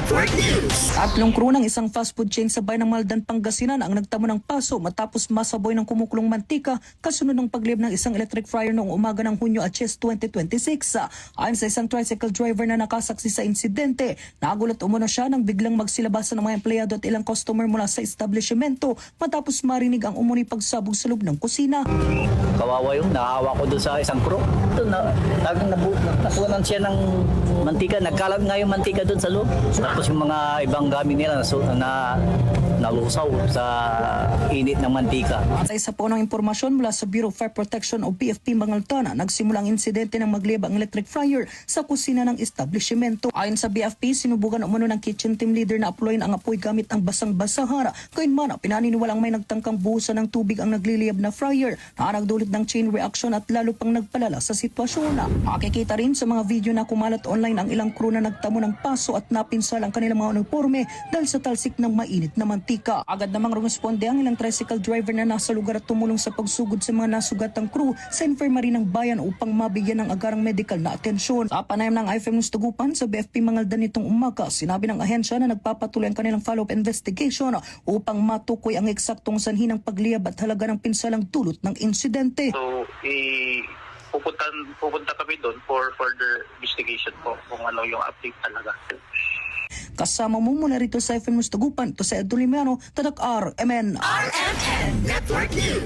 Network News. Tatlong crew ng isang fast food chain sa bayan ng Maldan, Pangasinan ang nagtamo ng paso matapos masaboy ng kumukulong mantika kasunod ng pagliyab ng isang electric fryer noong umaga ng Hunyo at 2026. Ayon sa isang tricycle driver na nakasaksi sa insidente, nagulat umano siya nang biglang magsilabasan ng mga empleyado at ilang customer mula sa establishmento matapos marinig ang umano'y pagsabog sa loob ng kusina. Kawawa yung nakahawa ko doon sa isang crew. Ito, nasuwanan siya ng mantika. Nagkalat nga yung mantika doon sa loob. Tapos yung mga ibang gamit nila nalusaw sa init ng mantika. Sa isa po ng impormasyon mula sa Bureau of Fire Protection o BFP Mangaltana, nagsimula ang insidente ng magliyab ang electric fryer sa kusina ng establishmento. Ayon sa BFP, sinubukan umano ng kitchen team leader na aployin ang apoy gamit ang basang-basahara. Gayunman, pinaniniwalang may nagtangkang buhusan ng tubig ang nagliliyab na fryer na nagdulot ng chain reaction at lalo pang nagpalala sa sitwasyon. Makikita rin sa mga video na kumalat online ang ilang crew na nagtamo ng paso at napinsal ang kanilang mga uniforme dahil sa talsik ng mainit na mantika. Agad namang rumisponde ang ilang tricycle driver na nasa lugar at tumulong sa pagsugod sa mga nasugatang crew sa infirmary ng bayan upang mabigyan ng agarang medical na atensyon. Sa panayam ng IFM News Tugupan sa BFP Mangaldan nitong umaga, sinabi ng ahensya na nagpapatuloy ang kanilang follow-up investigation upang matukoy ang eksaktong sanhi ng pagliyab at halaga ng pinsalang dulot ng insidente. So, pupunta kami doon for further investigation po kung ano yung update talaga. Kasama mo muna rito sa IFM News Tugupan, ito sa Edulimiano, Tadak RMN. RMN Network News.